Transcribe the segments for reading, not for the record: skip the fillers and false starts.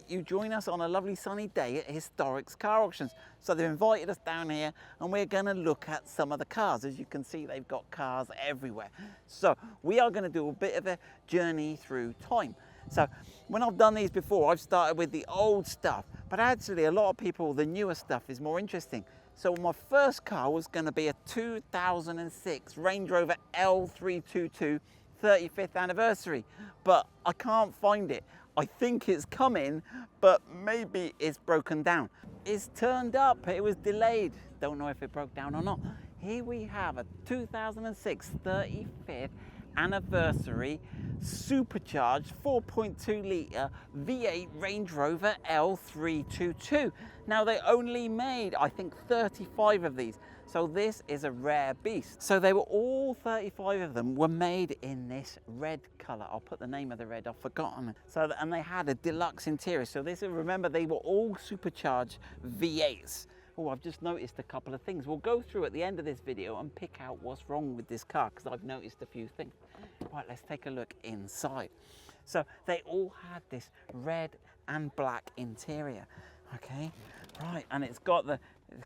You join us on a lovely sunny day at Historics Car Auctions. So they've invited us down here and we're going to look at some of the cars. As you can see, they've got cars everywhere. So we are going to do a bit of a journey through time. So when I've done these before, I've started with the old stuff, but actually a lot of people, the newer stuff is more interesting. So my first car was going to be a 2006 Range Rover L322 35th anniversary, but I can't find it. I think it's coming, but maybe it's broken down. It's turned up, it was delayed. Don't know if it broke down or not. Here we have a 2006 35th anniversary supercharged 4.2 litre V8 Range Rover L322. Now they only made, I think, 35 of these. So this is a rare beast. So they were all 35 of them were made in this red colour. I'll put the name of the red, I've forgotten. So, and they had a deluxe interior. So this, remember, they were all supercharged V8s. Oh, I've just noticed a couple of things. We'll go through at the end of this video and pick out what's wrong with this car, because I've noticed a few things. Right, let's take a look inside. So they all had this red and black interior. Okay, right, and it's got the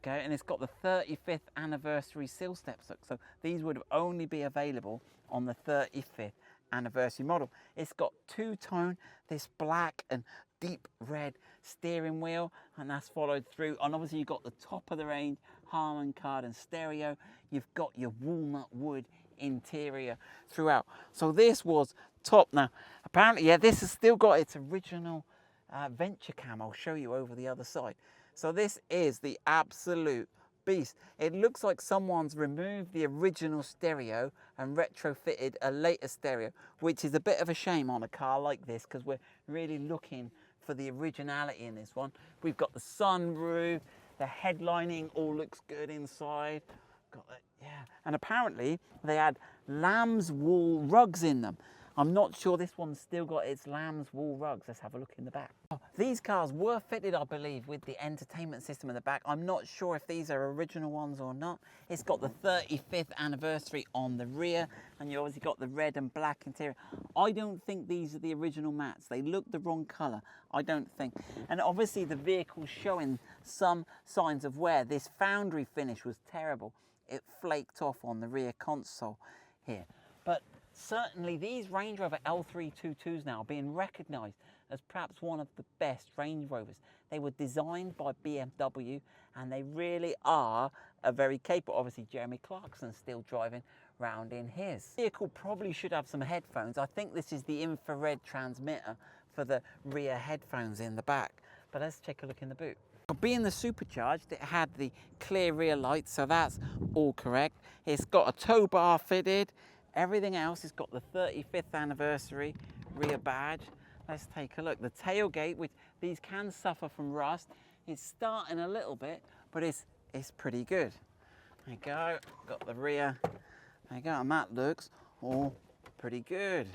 35th anniversary sill steps. So these would only be available on the 35th anniversary model. It's got two-tone, this black and deep red steering wheel, and that's followed through. And obviously you've got the top of the range Harman Kardon stereo. You've got your walnut wood interior throughout. So this was top. Now apparently, yeah, this has still got its original venture cam. I'll show you over the other side. So this is the absolute beast. It looks like someone's removed the original stereo and retrofitted a later stereo, which is a bit of a shame on a car like this, because we're really looking for the originality in this one. We've got the sunroof, the headlining all looks good inside. Got that, yeah. And apparently they had lamb's wool rugs in them. I'm not sure this one's still got its lamb's wool rugs. Let's have a look in the back. Oh, these cars were fitted, I believe, with the entertainment system in the back. I'm not sure if these are original ones or not. It's got the 35th anniversary on the rear, and you obviously got the red and black interior. I don't think these are the original mats. They look the wrong color, I don't think. And obviously the vehicle's showing some signs of wear. This foundry finish was terrible. It flaked off on the rear console here. But certainly these Range Rover L322s now are being recognised as perhaps one of the best Range Rovers. They were designed by BMW and they really are a very capable. Obviously Jeremy Clarkson's still driving round in his. The vehicle probably should have some headphones. I think this is the infrared transmitter for the rear headphones in the back. But let's take a look in the boot. Being the supercharged, it had the clear rear lights, so that's all correct. It's got a tow bar fitted. Everything else has got the 35th anniversary rear badge. Let's take a look. The tailgate, which these can suffer from rust, it's starting a little bit, but it's pretty good. There you go. Got the rear. There you go. And that looks all pretty good.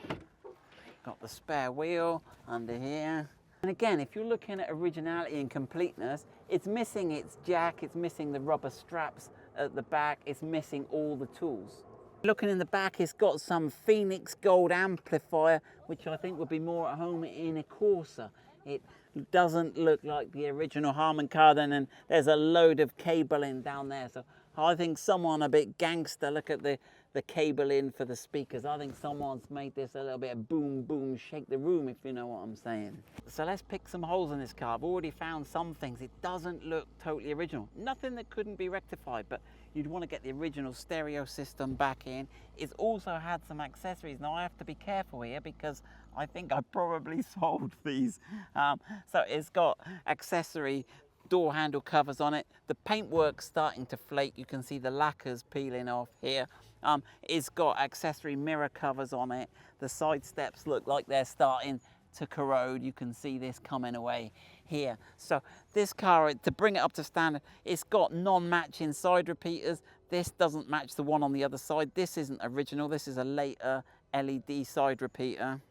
Got the spare wheel under here. And again, if you're looking at originality and completeness, it's missing its jack, it's missing the rubber straps at the back, it's missing all the tools. Looking in the back, it's got some Phoenix Gold amplifier, which I think would be more at home in a Corsa. It doesn't look like the original Harman Kardon, and there's a load of cabling down there. So I think someone a bit gangster, look at the cabling for the speakers. I think someone's made this a little bit of boom, boom, shake the room, if you know what I'm saying. So let's pick some holes in this car. I've already found some things. It doesn't look totally original. Nothing that couldn't be rectified, but you'd want to get the original stereo system back in. It's also had some accessories. Now I have to be careful here because I think I probably sold these. So it's got accessory door handle covers on it. The paintwork's starting to flake. You can see the lacquers peeling off here. It's got accessory mirror covers on it. The side steps look like they're starting to corrode. You can see this coming away here. So this car, to bring it up to standard, it's got non-matching side repeaters. This doesn't match the one on the other side. This isn't original. This is a later LED side repeater.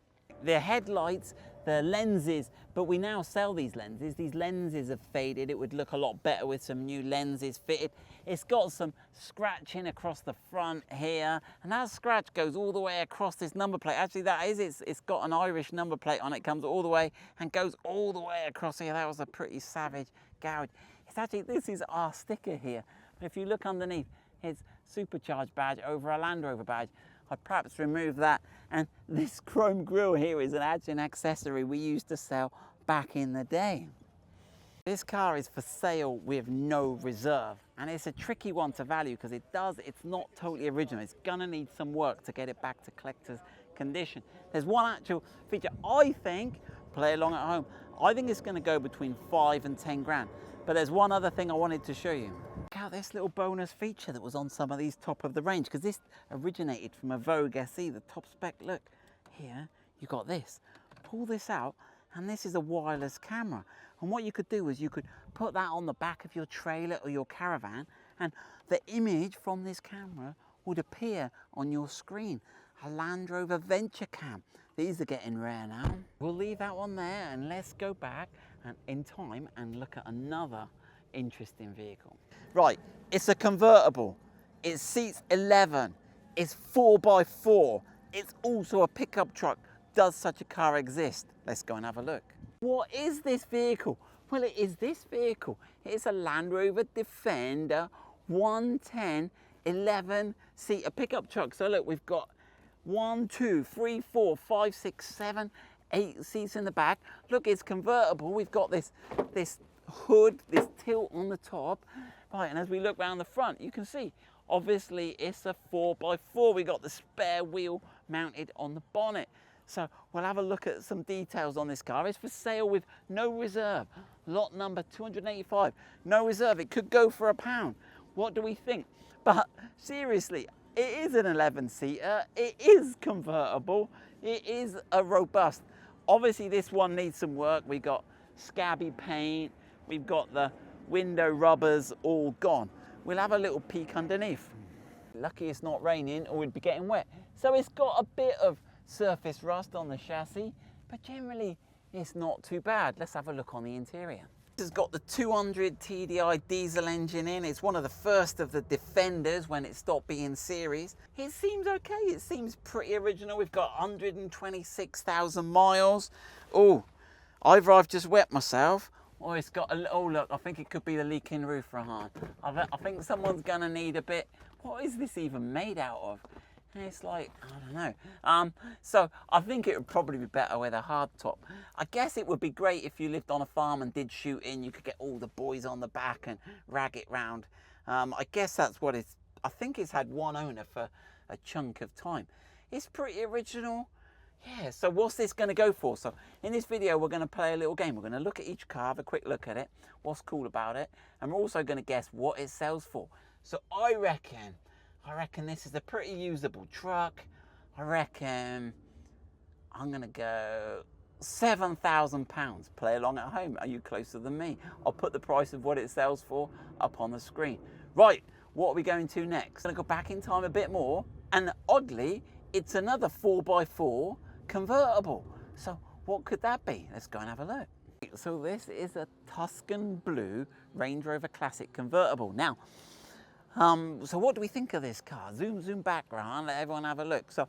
The headlights, the lenses, but we now sell these lenses. These lenses have faded. It would look a lot better with some new lenses fitted. It's got some scratching across the front here, and that scratch goes all the way across this number plate. Actually, that is, it's got an Irish number plate on it. Comes all the way and goes all the way across here. That was a pretty savage gouge. It's actually, this is our sticker here. But if you look underneath, it's supercharged badge over a Land Rover badge. I'd perhaps remove that. And this chrome grille here is actually an accessory we used to sell back in the day. This car is for sale with no reserve, and it's a tricky one to value because it's not totally original. It's gonna need some work to get it back to collector's condition. There's one actual feature I think, play along at home, I think it's gonna go between 5 and 10 grand. But there's one other thing I wanted to show you. Check out this little bonus feature that was on some of these top of the range, because this originated from a Vogue SE, the top spec. Look, here, you got this. Pull this out, and this is a wireless camera. And what you could do is you could put that on the back of your trailer or your caravan, and the image from this camera would appear on your screen. A Land Rover Venture Cam. These are getting rare now. We'll leave that one there, and let's go back and in time and look at another interesting vehicle. Right, it's a convertible. It seats 11. It's 4x4. It's also a pickup truck. Does such a car exist? Let's go and have a look. What is this vehicle? Well, it is this vehicle. It's a Land Rover Defender 110 11-seater pickup truck. So look, we've got 1, 2, 3, 4, 5, 6, 7, 8 seats in the back. Look, it's convertible. We've got this hood, this tilt on the top. Right, and as we look round the front, you can see, obviously it's a 4x4. We got the spare wheel mounted on the bonnet. So we'll have a look at some details on this car. It's for sale with no reserve. Lot number 285, no reserve. It could go for £1. What do we think? But seriously, it is an 11-seater. It is convertible. It is a robust. Obviously, this one needs some work. We got scabby paint. We've got the window rubbers all gone. We'll have a little peek underneath. Lucky it's not raining or we'd be getting wet. So it's got a bit of surface rust on the chassis, but generally it's not too bad. Let's have a look on the interior. This has got the 200 TDI diesel engine in. It's one of the first of the Defenders when it stopped being series. It seems okay. It seems pretty original. We've got 126,000 miles. Oh, either I've just wet myself, or it's got a little, oh look, I think it could be the leaking roof, Rahan. I think someone's gonna need a bit, what is this even made out of? And it's like, I don't know. So I think it would probably be better with a hard top. I guess it would be great if you lived on a farm and did shoot in. You could get all the boys on the back and rag it round. I guess that's what it's, I think it's had one owner for a chunk of time. It's pretty original. Yeah, so what's this going to go for? So in this video, we're going to play a little game. We're going to look at each car, have a quick look at it, what's cool about it, and we're also going to guess what it sells for. So I reckon this is a pretty usable truck. I reckon I'm going to go £7,000. Play along at home. Are you closer than me? I'll put the price of what it sells for up on the screen. Right, what are we going to next? I'm going to go back in time a bit more, and oddly, it's another 4x4 convertible. So what could that be? Let's go and have a look. So this is a Tuscan blue Range Rover Classic convertible. Now, so what do we think of this car? Zoom back around, let everyone have a look. So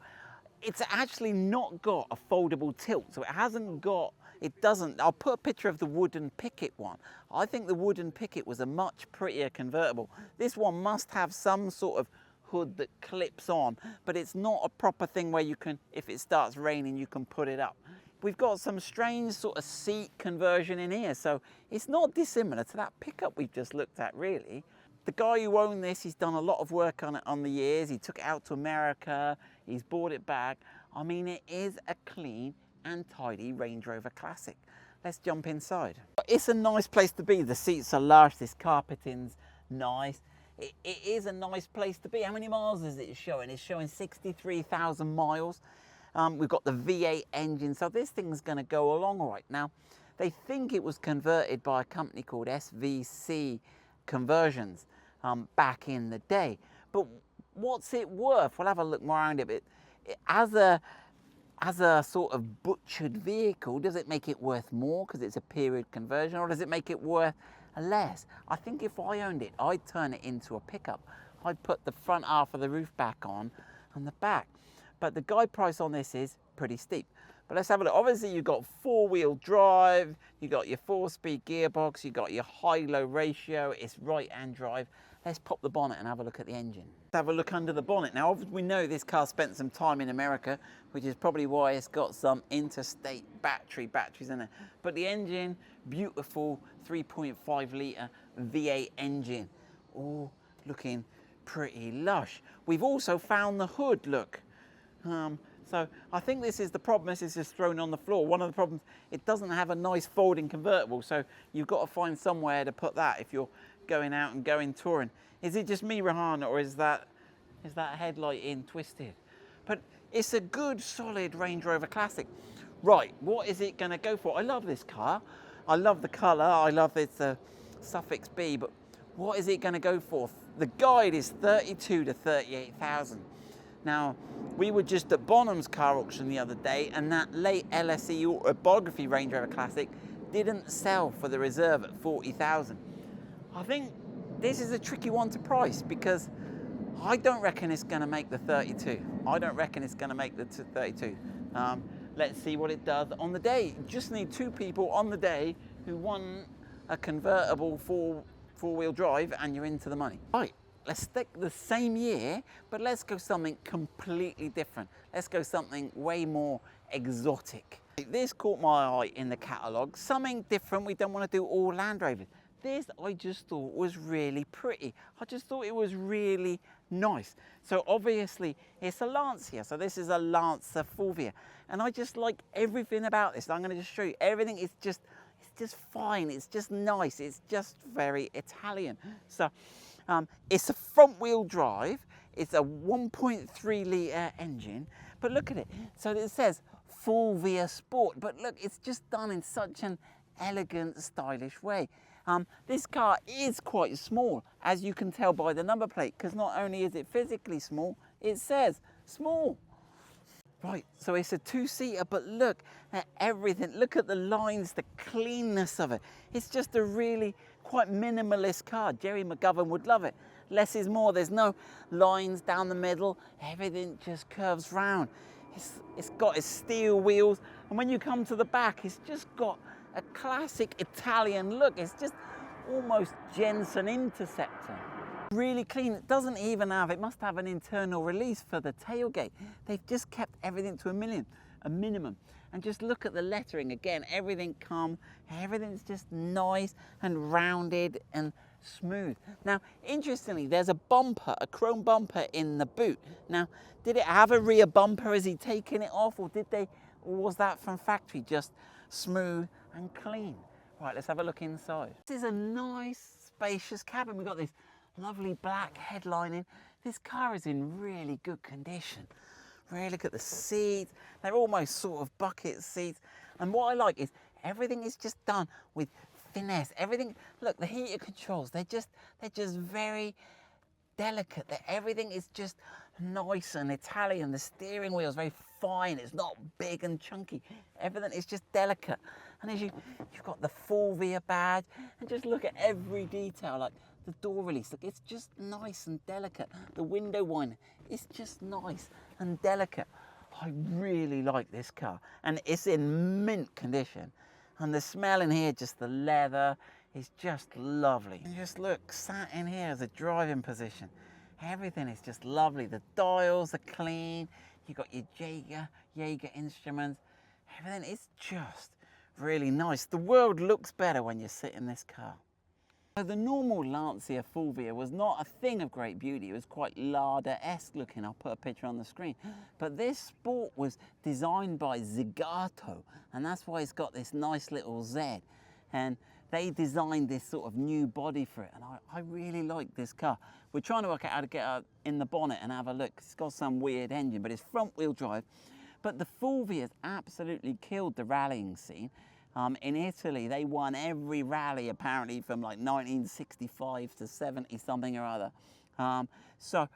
it's actually not got a foldable tilt. So it hasn't got, it doesn't, I'll put a picture of the wooden picket one. I think the wooden picket was a much prettier convertible. This one must have some sort of hood that clips on, but it's not a proper thing where you can, if it starts raining, you can put it up. We've got some strange sort of seat conversion in here, so it's not dissimilar to that pickup we've just looked at, really. The guy who owned this, he's done a lot of work on it on the years. He took it out to America, he's brought it back. I mean, it is a clean and tidy Range Rover Classic. Let's jump inside. It's a nice place to be. The seats are lush, this carpeting's nice. It is a nice place to be. How many miles is it showing? It's showing 63,000 miles. We've got the V8 engine, so this thing's going to go along all right. Now, they think it was converted by a company called SVC Conversions back in the day. But what's it worth? We'll have a look more around it. But as a as a sort of butchered vehicle, does it make it worth more because it's a period conversion, or does it make it worth less? I think if I owned it, I'd turn it into a pickup. I'd put the front half of the roof back on and the back. But the guide price on this is pretty steep. But let's have a look. Obviously, you've got four-wheel drive, you've got your four-speed gearbox, you've got your high-low ratio, it's right-hand drive. Let's pop the bonnet and have a look at the engine. Let's have a look under the bonnet. Now, we know this car spent some time in America, which is probably why it's got some interstate batteries in it. But the engine, beautiful 3.5 litre V8 engine. All looking pretty lush. We've also found the hood, look. So I think this is the problem. This is just thrown on the floor. One of the problems, it doesn't have a nice folding convertible, so you've got to find somewhere to put that if you're going out and going touring. Is it just me, Rahana, or is that headlight in twisted? But it's a good, solid Range Rover Classic. Right, what is it going to go for? I love this car. I love the colour. I love it's a suffix B, but what is it going to go for? The guide is 32 to 38,000. Now, we were just at Bonham's car auction the other day, and that late LSE autobiography Range Rover Classic didn't sell for the reserve at 40,000. I think this is a tricky one to price because I don't reckon it's going to make the 32. I don't reckon it's going to make the 32. Let's see what it does on the day. You just need two people on the day who want a convertible four-wheel drive, and you're into the money. Right. Let's stick the same year, but let's go something completely different. Let's go something way more exotic. This caught my eye in the catalogue, something different. We don't want to do all Land Rovers. This I just thought was really pretty. I just thought it was really nice. So obviously it's a Lancia. So this is a Lancia Fulvia. And I just like everything about this. I'm going to just show you. Everything is just, it's just fine. It's just nice. It's just very Italian. So it's a front-wheel drive. It's a 1.3 litre engine. But look at it. So it says Fulvia Sport. But look, it's just done in such an elegant, stylish way. This car is quite small, as you can tell by the number plate, because not only is it physically small, it says small. Right, so it's a two-seater, but look at everything. Look at the lines, the cleanness of it. It's just a really quite minimalist car. Jerry McGovern would love it. Less is more. There's no lines down the middle. Everything just curves round. It's got its steel wheels, and when you come to the back, it's just got a classic Italian look. It's just almost Jensen Interceptor. Really clean. It doesn't even have, it must have an internal release for the tailgate. They've just kept everything to a minimum. And just look at the lettering again, everything's just nice and rounded and smooth. Now, interestingly, there's a bumper, a chrome bumper in the boot. Now, did it have a rear bumper? Is he taking it off, or was that from factory, just smooth and clean? Right, let's have a look inside. This is a nice, spacious cabin. We've got this lovely black headlining. This car is in really good condition. Really look at the seats. They're almost sort of bucket seats. And what I like is everything is just done with finesse. Everything, look, the heater controls, they're just very delicate. Everything is just nice and Italian. The steering wheel is very fine. It's not big and chunky. Everything is just delicate. And as you've got the Fulvia badge, and just look at every detail, like the door release. Look, it's just nice and delicate. The window winder, it's just nice and delicate. I really like this car, and it's in mint condition. And the smell in here, just the leather, is just lovely. And just look, sat in here as a driving position. Everything is just lovely. The dials are clean. You've got your Jaeger instruments. Everything is just really nice. The world looks better when you sit in this car. So the normal Lancia Fulvia was not a thing of great beauty. It was quite Lada-esque looking. I'll put a picture on the screen. But this Sport was designed by Zagato, and that's why it's got this nice little Z. And they designed this sort of new body for it, and I really like this car. We're trying to work out how to get out in the bonnet and have a look. It's got some weird engine, but it's front-wheel drive. But the Fulvia's absolutely killed the rallying scene. In Italy, they won every rally apparently from like 1965 to 70 something or other. So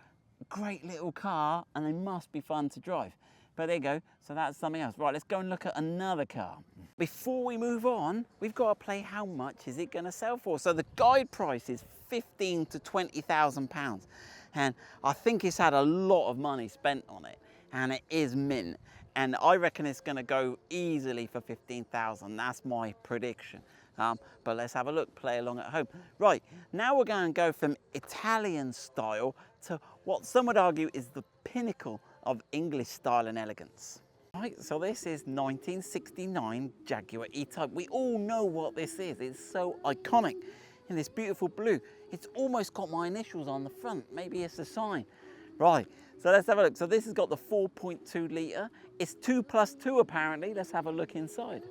great little car, and they must be fun to drive. But there you go, so that's something else. Right, let's go and look at another car. Before we move on, we've got to play how much is it going to sell for. So the guide price is £15,000 to £20,000. And I think it's had a lot of money spent on it. And it is mint. And I reckon it's going to go easily for 15,000. That's my prediction. But let's have a look, play along at home. Right, now we're going to go from Italian style to what some would argue is the pinnacle of English style and elegance. Right, so this is 1969 Jaguar E-Type. We all know what this is. It's so iconic in this beautiful blue. It's almost got my initials on the front. Maybe it's a sign. Right, so let's have a look. So this has got the 4.2 litre. It's 2+2 apparently. Let's have a look inside.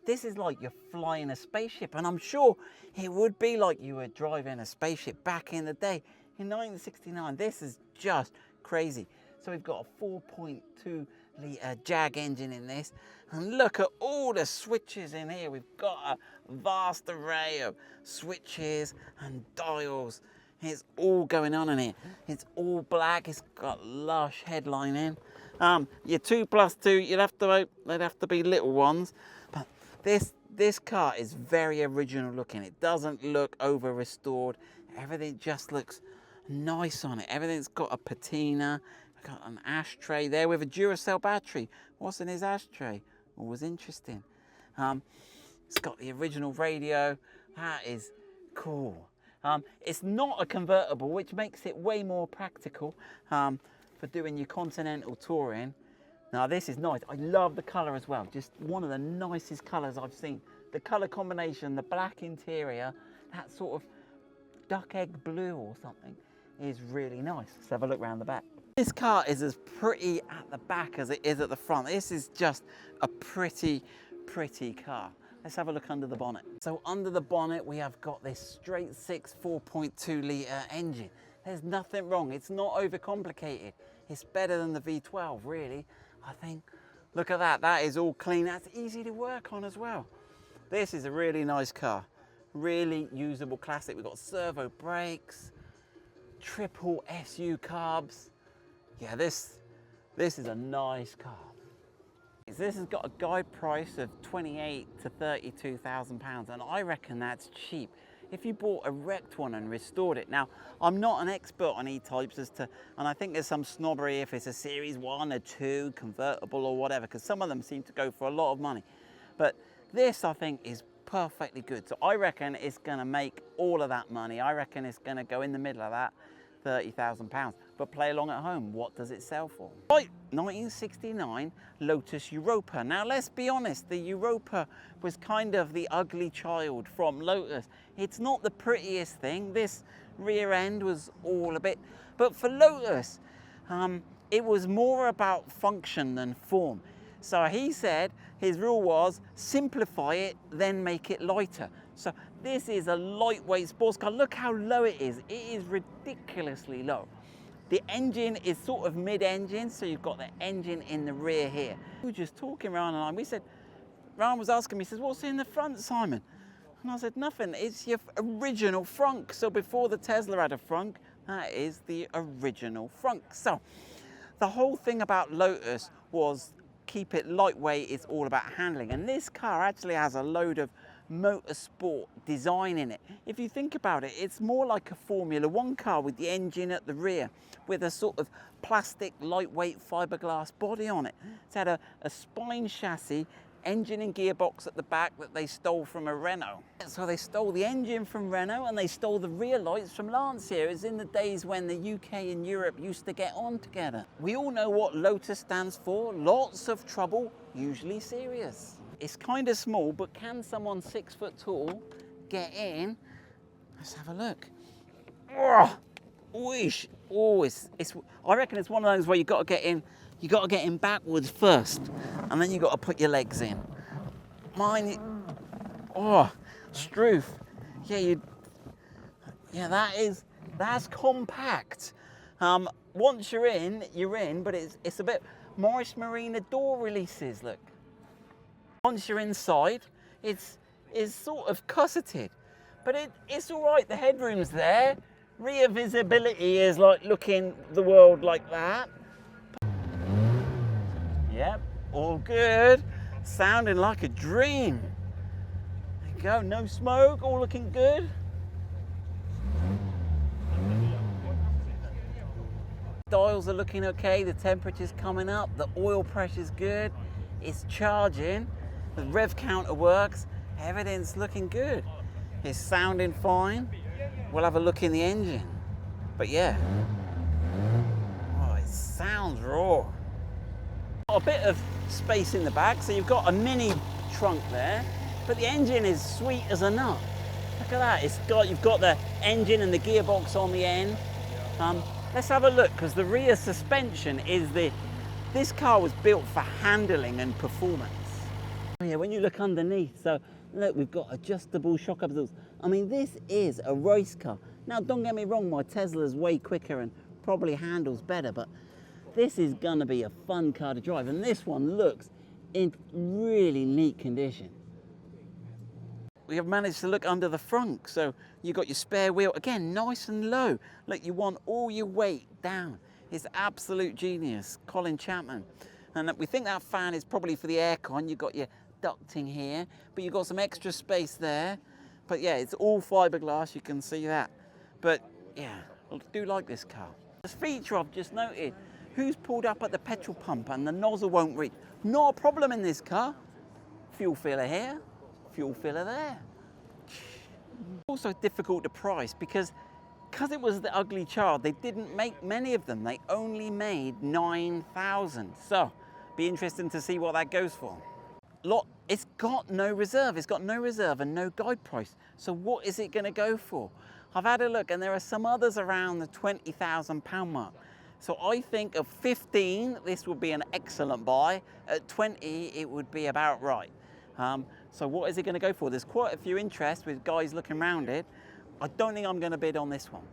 This is like you're flying a spaceship, and I'm sure it would be like you were driving a spaceship back in the day. In 1969, this is just crazy. So we've got a 4.2 litre Jag engine in this, and look at all the switches in here. We've got a vast array of switches and dials. It's all going on in here. It's all black. It's got lush headlining. Your 2+2, they'd have to be little ones, but this car is very original looking. It doesn't look over restored. Everything just looks nice on it. Everything's got a patina. Got an ashtray there with a Duracell battery. What's in his ashtray? Always interesting. It's got the original radio. That is cool. It's not a convertible, which makes it way more practical for doing your continental touring. Now this is nice. I love the colour as well. Just one of the nicest colours I've seen. The colour combination, the black interior, that sort of duck egg blue or something is really nice. Let's have a look around the back. This car is as pretty at the back as it is at the front. This is just a pretty car. Let's have a look under the bonnet. So under the bonnet, we have got this straight 6 4.2 litre engine. There's nothing wrong. It's not overcomplicated. It's better than the V12, really, I think. Look at that. That is all clean. That's easy to work on as well. This is a really nice car. Really usable classic. We've got servo brakes, triple SU carbs. Yeah, this is a nice car. This has got a guide price of £28,000 to £32,000, and I reckon that's cheap. If you bought a wrecked one and restored it. Now, I'm not an expert on E-types and I think there's some snobbery if it's a Series 1 or 2 convertible or whatever, because some of them seem to go for a lot of money. But this, I think, is perfectly good. So I reckon it's going to make all of that money. I reckon it's going to go in the middle of that, £30,000. But play along at home, what does it sell for? Right, 1969 Lotus Europa. Now let's be honest, the Europa was kind of the ugly child from Lotus. It's not the prettiest thing. This rear end was all a bit, but for Lotus, it was more about function than form. So he said his rule was simplify it, then make it lighter. So this is a lightweight sports car. Look how low it is. It is ridiculously low. The engine is sort of mid-engine, so you've got the engine in the rear here. We were just talking around and we said, Ryan was asking me, he says, what's in the front, Simon? And I said, nothing, it's your original frunk. So before the Tesla had a frunk, that is the original frunk. So the whole thing about Lotus was keep it lightweight, it's all about handling. And this car actually has a load of motorsport design in it. If you think about it, it's more like a Formula 1 car with the engine at the rear with a sort of plastic lightweight fiberglass body on it. It's had a spine chassis, engine and gearbox at the back that they stole from a Renault. So they stole the engine from Renault and they stole the rear lights from Lancia. It's in the days when the UK and Europe used to get on together. We all know what Lotus stands for. Lots of trouble, usually serious. It's kind of small, but can someone 6 foot tall get in? Let's have a look. Oh, I reckon it's one of those where you've got to get in backwards first, and then you've got to put your legs in. Struth. That's compact. Once you're in, but it's a bit Morris Marina door releases, look. Once you're inside, it's sort of cosseted, but it's all right. The headroom's there. Rear visibility is like looking the world like that. Yep, all good. Sounding like a dream. There you go, no smoke, all looking good. Dials are looking okay, the temperature's coming up, the oil pressure's good, it's charging, the rev counter works, everything's looking good. It's sounding fine. We'll have a look in the engine. But yeah, oh, it sounds raw. Got a bit of space in the back, so you've got a mini trunk there, but the engine is sweet as a nut. Look at that, you've got the engine and the gearbox on the end. Let's have a look, because the rear suspension is this car was built for handling and performance. Oh yeah, when you look underneath, so look, we've got adjustable shock absorbers. I mean, this is a race car. Now, don't get me wrong, my Tesla's way quicker and probably handles better, but this is gonna be a fun car to drive, and this one looks in really neat condition. We have managed to look under the front, so you've got your spare wheel, again, nice and low. Look, you want all your weight down. It's absolute genius, Colin Chapman. And we think that fan is probably for the aircon. You've got your ducting here, but you've got some extra space there. But yeah, it's all fiberglass, you can see that. But yeah, I do like this car. This feature I've just noted, who's pulled up at the petrol pump and the nozzle won't reach? Not a problem in this car. Fuel filler here, fuel filler there. Also difficult to price because it was the ugly child, they didn't make many of them. They only made 9,000. So, be interesting to see what that goes for. It's got no reserve. It's got no reserve and no guide price. So what is it going to go for? I've had a look and there are some others around the £20,000 mark. So I think of 15, this would be an excellent buy. At 20, it would be about right. So what is it going to go for? There's quite a few interests with guys looking around it. I don't think I'm going to bid on this one.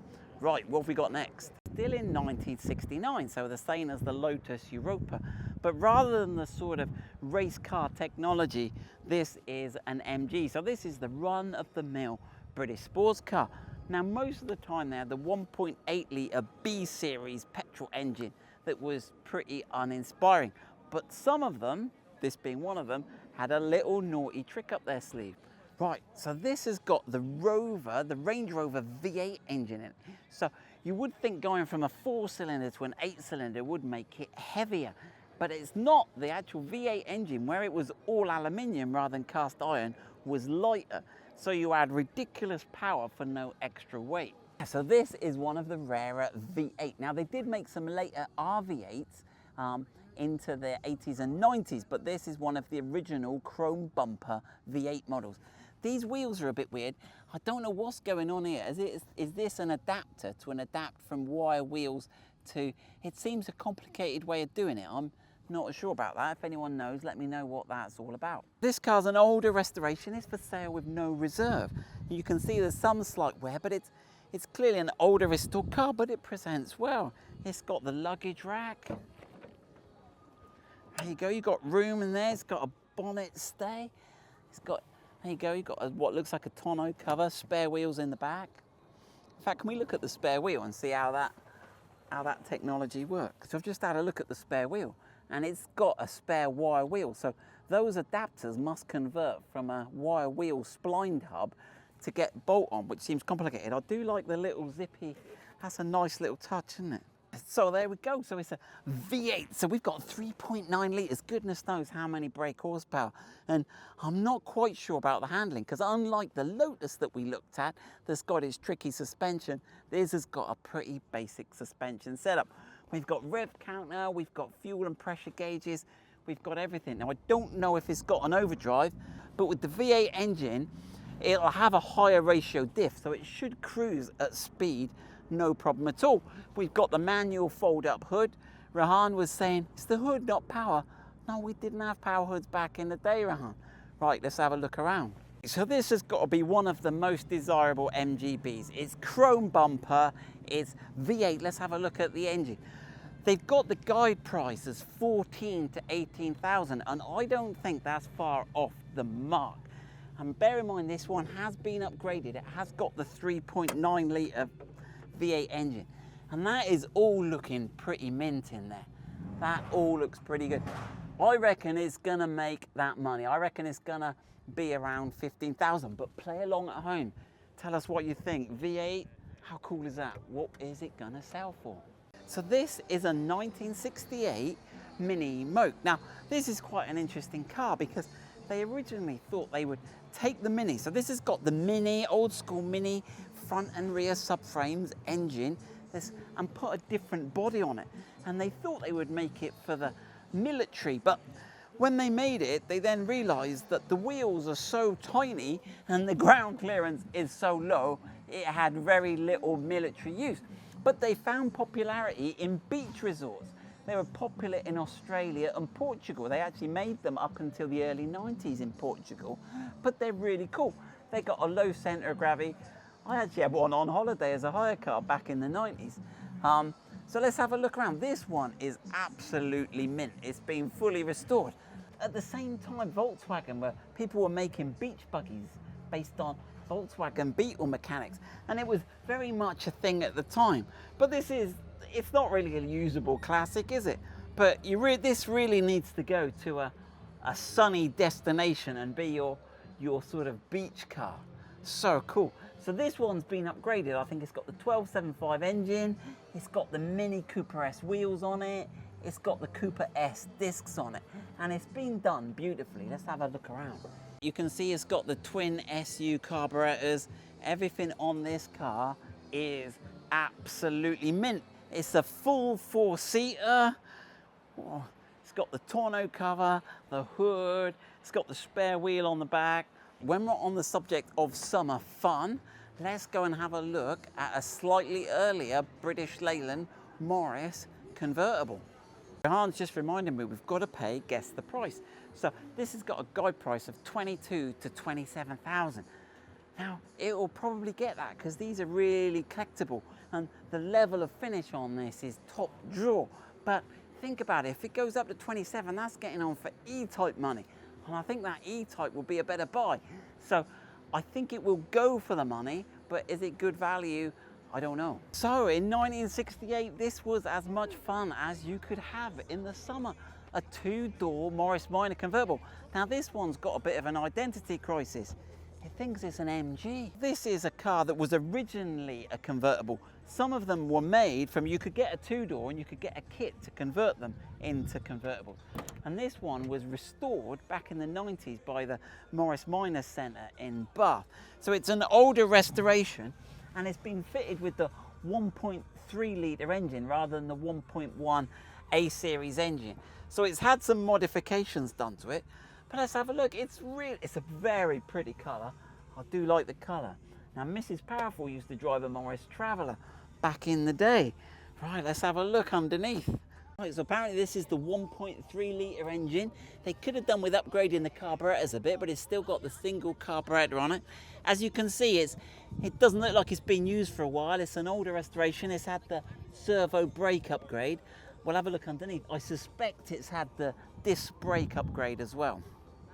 Right, what have we got next? Still in 1969, so the same as the Lotus Europa. But rather than the sort of race car technology, this is an MG. So this is the run-of-the-mill British sports car. Now, most of the time they had the 1.8 litre B-series petrol engine that was pretty uninspiring. But some of them, this being one of them, had a little naughty trick up their sleeve. Right, so this has got the Rover, the Range Rover V8 engine in it. So you would think going from a 4-cylinder to an 8-cylinder would make it heavier, but it's not. The actual V8 engine, where it was all aluminium rather than cast iron, was lighter. So you add ridiculous power for no extra weight. So this is one of the rarer V8. Now they did make some later RV8s into the 80s and 90s, but this is one of the original chrome bumper V8 models. These wheels are a bit weird. I don't know what's going on here. Is this an adapter to adapt from wire wheels to... It seems a complicated way of doing it. I'm not sure about that. If anyone knows, let me know what that's all about. This car's an older restoration. It's for sale with no reserve. You can see there's some slight wear, but it's clearly an older restored car, but it presents well. It's got the luggage rack. There you go, you've got room in there. It's got a bonnet stay. It's got... There you go, you've got what looks like a tonneau cover, spare wheels in the back. In fact, can we look at the spare wheel and see how that technology works? So I've just had a look at the spare wheel and it's got a spare wire wheel. So those adapters must convert from a wire wheel splined hub to get bolt on, which seems complicated. I do like the little zippy, that's a nice little touch, isn't it? So there we go, so it's a V8, so we've got 3.9 litres, goodness knows how many brake horsepower, and I'm not quite sure about the handling, because unlike the Lotus that we looked at, that's got its tricky suspension, this has got a pretty basic suspension setup. We've got rev counter, we've got fuel and pressure gauges, we've got everything. Now I don't know if it's got an overdrive, but with the V8 engine, it'll have a higher ratio diff, so it should cruise at speed no problem at all. We've got the manual fold-up hood. Rahan was saying, it's the hood, not power. No, we didn't have power hoods back in the day, Rahan. Right, let's have a look around. So this has got to be one of the most desirable MGBs. It's chrome bumper, it's V8. Let's have a look at the engine. They've got the guide price as 14 to 18,000, and I don't think that's far off the mark. And bear in mind, this one has been upgraded. It has got the 3.9 litre V8 engine, and that is all looking pretty mint in there. That all looks pretty good. I reckon it's gonna make that money. I reckon it's gonna be around 15,000, but play along at home. Tell us what you think. V8, how cool is that? What is it gonna sell for? So this is a 1968 Mini Moke. Now, this is quite an interesting car because they originally thought they would take the Mini. So this has got the Mini, old school Mini, front and rear subframes, engine, and put a different body on it. And they thought they would make it for the military, but when they made it, they then realized that the wheels are so tiny and the ground clearance is so low, it had very little military use. But they found popularity in beach resorts. They were popular in Australia and Portugal. They actually made them up until the early 90s in Portugal, but they're really cool. They got a low center of gravity. I actually had one on holiday as a hire car back in the 90s. So let's have a look around. This one is absolutely mint. It's been fully restored. At the same time, Volkswagen, where people were making beach buggies based on Volkswagen Beetle mechanics, and it was very much a thing at the time. But it's not really a usable classic, is it? But this really needs to go to a sunny destination and be your sort of beach car. So cool. So this one's been upgraded. I think it's got the 1275 engine, it's got the Mini Cooper S wheels on it, it's got the Cooper S discs on it, and it's been done beautifully. Let's have a look around. You can see it's got the twin SU carburetors. Everything on this car is absolutely mint. It's a full four-seater. Oh, it's got the tonneau cover, the hood, it's got the spare wheel on the back. When we're on the subject of summer fun, let's go and have a look at a slightly earlier British Leyland Morris convertible. Hans just reminded me we've got to pay guess the price. So this has got a guide price of 22 to 27,000. Now it will probably get that because these are really collectible and the level of finish on this is top drawer. But think about it, if it goes up to 27, that's getting on for E-Type money. And I think that E-Type will be a better buy. So I think it will go for the money, but is it good value? I don't know. So in 1968, this was as much fun as you could have in the summer. A two-door Morris Minor convertible. Now this one's got a bit of an identity crisis. It thinks it's an MG. This is a car that was originally a convertible. Some of them were made from, you could get a two-door and you could get a kit to convert them into convertibles. And this one was restored back in the 90s by the Morris Minor Centre in Bath. So it's an older restoration and it's been fitted with the 1.3 litre engine rather than the 1.1 A-series engine. So it's had some modifications done to it. But let's have a look. It's a very pretty colour. I do like the colour. Now Mrs. Powerful used to drive a Morris Traveller back in the day. Right, let's have a look underneath. Right, so apparently this is the 1.3 litre engine. They could have done with upgrading the carburetors a bit, but it's still got the single carburetor on it. As you can see, it doesn't look like it's been used for a while. It's an older restoration. It's had the servo brake upgrade. We'll have a look underneath. I suspect it's had the disc brake upgrade as well.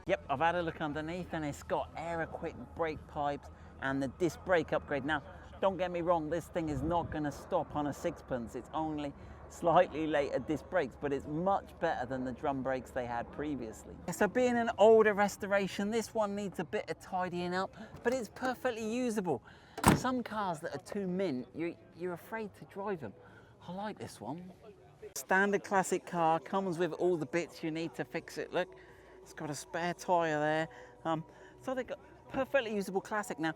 Yep, I've had a look underneath and it's got air-equipped brake pipes and the disc brake upgrade. Now, don't get me wrong, this thing is not going to stop on a sixpence. It's only slightly later disc brakes, but it's much better than the drum brakes they had previously. So being an older restoration, this one needs a bit of tidying up, but it's perfectly usable. Some cars that are too mint, you're afraid to drive them. I like this one. Standard classic car, comes with all the bits you need to fix it. Look. It's got a spare tyre there. So they've got perfectly usable classic. Now,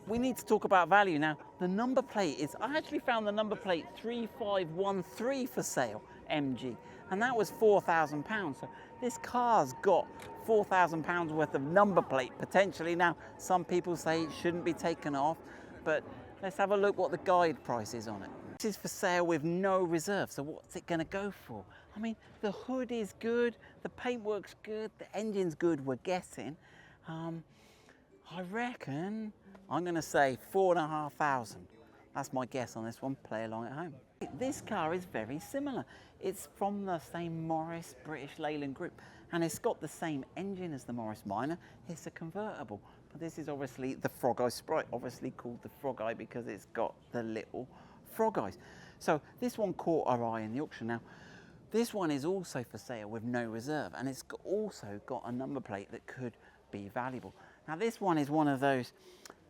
we need to talk about value. Now, the number plate is, I actually found the number plate 3513 for sale, MG, and that was £4,000. So this car's got £4,000 worth of number plate potentially. Now, some people say it shouldn't be taken off, but let's have a look what the guide price is on it. This is for sale with no reserve, so what's it going to go for? I mean, the hood is good, the paintwork's good, the engine's good, we're guessing. I reckon I'm going to say 4,500. That's my guess on this one. Play along at home. This car is very similar. It's from the same Morris British Leyland group, and it's got the same engine as the Morris Minor. It's a convertible, but this is obviously the Frogeye Sprite, obviously called the Frogeye because it's got the little frog eyes. So this one caught our eye in the auction. Now, This one is also for sale with no reserve, and it's also got a number plate that could be valuable. Now this one is one of those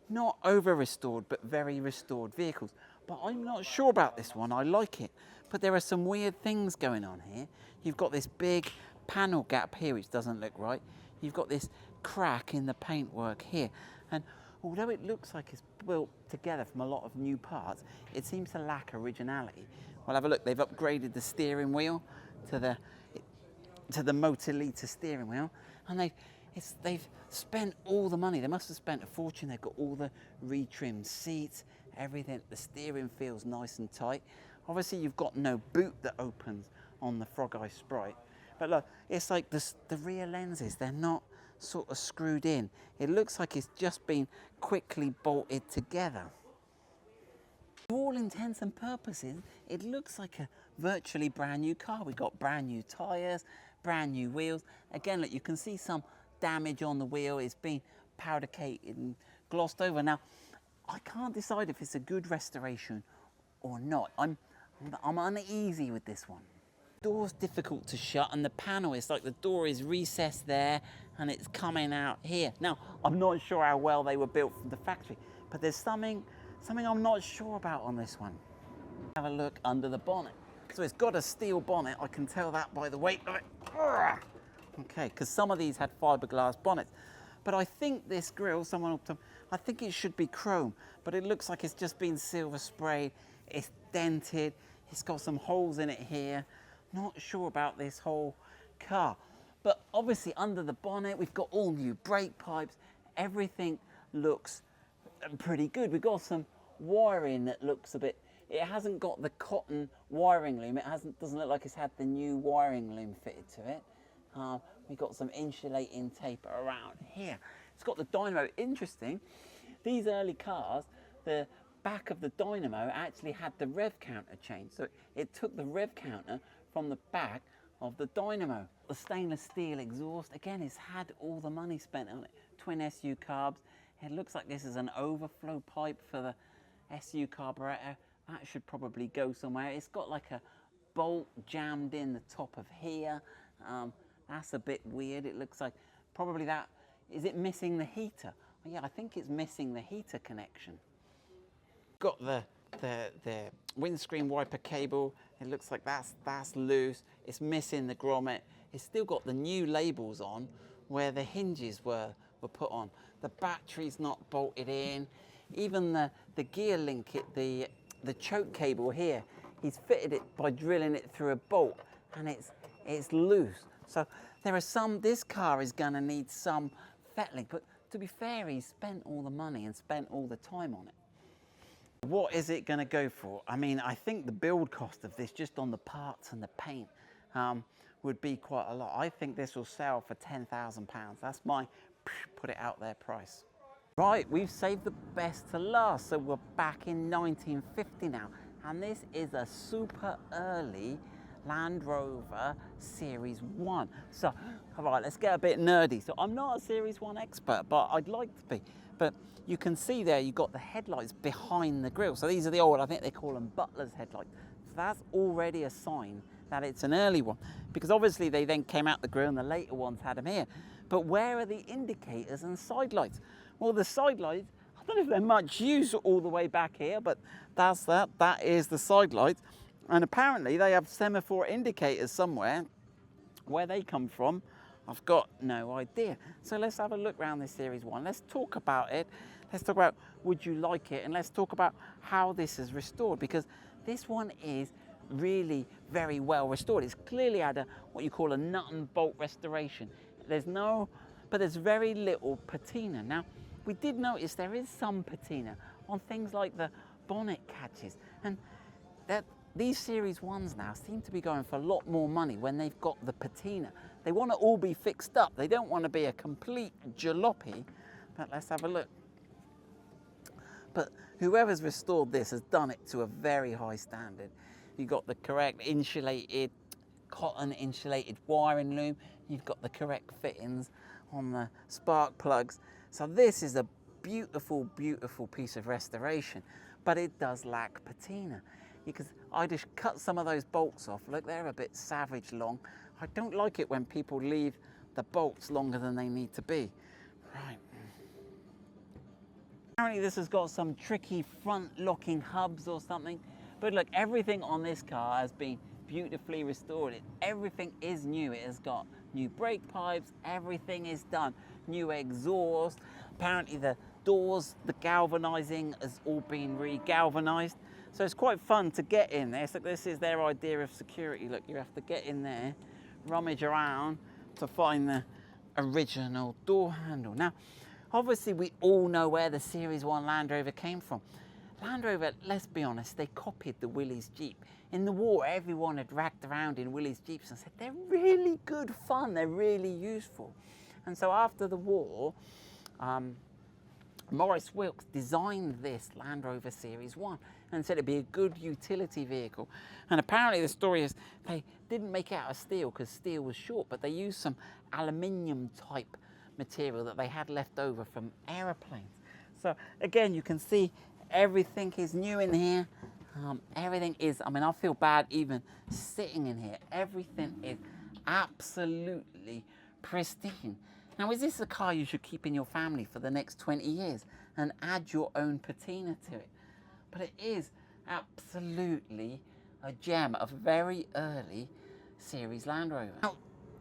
not over restored but very restored vehicles, but I'm not sure about this one. I like it, but there are some weird things going on here. You've got this big panel gap here which doesn't look right. You've got this crack in the paintwork here, and although it looks like it's built together from a lot of new parts, it seems to lack originality. Well, have a look, they've upgraded the steering wheel to the Motor steering wheel, and they've spent all the money. They must have spent a fortune. They've got all the retrimmed seats, everything. The steering feels nice and tight. Obviously, you've got no boot that opens on the Frogeye Sprite. But look, it's like the rear lenses, they're not sort of screwed in. It looks like it's just been quickly bolted together. For all intents and purposes, it looks like a virtually brand new car. We've got brand new tyres, brand new wheels. Again, look, you can see some damage on the wheel. It's been powder coated and glossed over. Now, I can't decide if it's a good restoration or not. I'm uneasy with this one. The door's difficult to shut, and the panel is like the door is recessed there and it's coming out here. Now, I'm not sure how well they were built from the factory, but there's something I'm not sure about on this one. Have a look under the bonnet. So it's got a steel bonnet. I can tell that by the weight of it. Okay, because some of these had fiberglass bonnets. But I think this grille, I think it should be chrome, but it looks like it's just been silver sprayed. It's dented. It's got some holes in it here. Not sure about this whole car. But obviously under the bonnet, we've got all new brake pipes. Everything looks pretty good. We've got some wiring that looks a bit, it hasn't got the cotton wiring loom. Doesn't look like it's had the new wiring loom fitted to it. We've got some insulating tape around here. It's got the dynamo. Interesting, these early cars, the back of the dynamo actually had the rev counter changed. So it took the rev counter from the back of the dynamo. The stainless steel exhaust, again, it's had all the money spent on it. Twin SU carbs. It looks like this is an overflow pipe for the SU carburetor. That should probably go somewhere. It's got like a bolt jammed in the top of here. That's a bit weird. It looks like probably that, is it missing the heater? Oh, yeah, I think it's missing the heater connection. Got the windscreen wiper cable. It looks like that's loose. It's missing the grommet. It's still got the new labels on where the hinges were put on. The battery's not bolted in. Even the gear link, the choke cable here, he's fitted it by drilling it through a bolt, and it's loose. So this car is gonna need some fettling, but to be fair, he's spent all the money and spent all the time on it. What is it gonna go for? I mean, I think the build cost of this, just on the parts and the paint, would be quite a lot. I think this will sell for £10,000. That's my put it out there price. Right, we've saved the best to last. So we're back in 1950 now, and this is a super early Land Rover Series 1. So, all right, let's get a bit nerdy. So I'm not a Series 1 expert, but I'd like to be. But you can see there, you've got the headlights behind the grille. So these are the old, I think they call them Butler's headlights. So that's already a sign that it's an early one, because obviously they then came out the grille and the later ones had them here. But where are the indicators and side lights? Well, the side lights, I don't know if they're much use all the way back here, but that is the side lights. And apparently they have semaphore indicators somewhere. Where they come from, I've got no idea. So let's have a look around this Series 1. Let's talk about it. Let's talk about would you like it, and let's talk about how this is restored, because this one is really very well restored. It's clearly had what you call a nut and bolt restoration. But there's very little patina. Now, we did notice there is some patina on things like the bonnet catches, and these Series 1s now seem to be going for a lot more money when they've got the patina. They want to all be fixed up. They don't want to be a complete jalopy. But let's have a look. But whoever's restored this has done it to a very high standard. You've got the correct cotton insulated wiring loom. You've got the correct fittings on the spark plugs. So this is a beautiful, beautiful piece of restoration, but it does lack patina. Because I just cut some of those bolts off. Look, they're a bit savage long. I don't like it when people leave the bolts longer than they need to be. Right. Apparently this has got some tricky front locking hubs or something. But look, everything on this car has been beautifully restored. Everything is new. It has got new brake pipes. Everything is done. New exhaust. Apparently the doors, the galvanizing has all been re-galvanized. So it's quite fun to get in there. So this is their idea of security. Look, you have to get in there, rummage around to find the original door handle. Now, obviously we all know where the Series 1 Land Rover came from. Land Rover, let's be honest, they copied the Willys Jeep. In the war, everyone had racked around in Willys Jeeps and said, they're really good fun, they're really useful. And so after the war, Maurice Wilks designed this Land Rover Series 1 and said it'd be a good utility vehicle. And apparently the story is they didn't make it out of steel because steel was short, but they used some aluminium type material that they had left over from aeroplanes. So again, you can see everything is new in here. Everything is, I mean, I feel bad even sitting in here. Everything is absolutely pristine. Now, is this a car you should keep in your family for the next 20 years and add your own patina to it? But it is absolutely a gem of a very early series Land Rover. Now,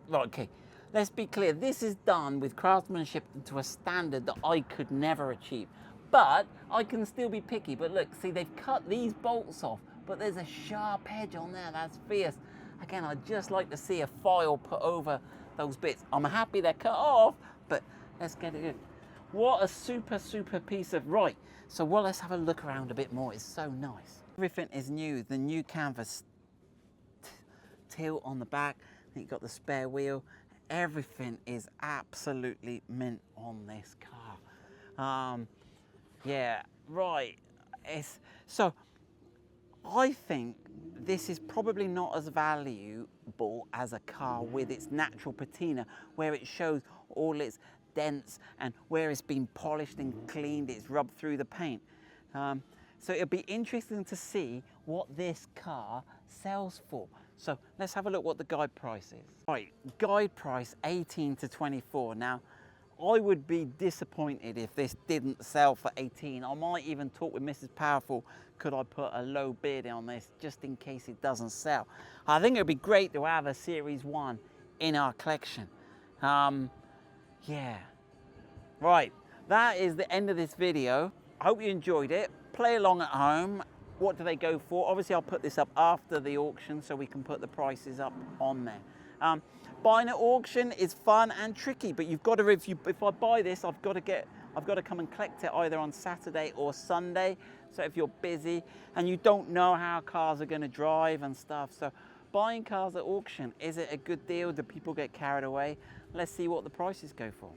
right, okay, let's be clear. This is done with craftsmanship to a standard that I could never achieve. But I can still be picky. But look, see, they've cut these bolts off, but there's a sharp edge on there. That's fierce. Again, I'd just like to see a file put over those bits. I'm happy they're cut off, but let's get it in. What a super, super piece of, right. So, well, let's have a look around a bit more. It's so nice. Everything is new. The new canvas tilt on the back. Then you've got the spare wheel. Everything is absolutely mint on this car. Yeah, right. So I think this is probably not as valuable as a car with its natural patina, where it shows all its dents and where it's been polished and cleaned, it's rubbed through the paint. So it'll be interesting to see what this car sells for. So let's have a look what the guide price is. Right, guide price 18 to 24. Now, I would be disappointed if this didn't sell for 18. I might even talk with Mrs. Powerful, could I put a low bid on this just in case it doesn't sell. I think it would be great to have a Series 1 in our collection. Yeah. Right, that is the end of this video. I hope you enjoyed it. Play along at home. What do they go for? Obviously, I'll put this up after the auction so we can put the prices up on there. Buying at auction is fun and tricky, but you've got to, if I buy this, I've got to come and collect it either on Saturday or Sunday. So if you're busy and you don't know how cars are going to drive and stuff, so buying cars at auction, is it a good deal? Do people get carried away? Let's see what the prices go for.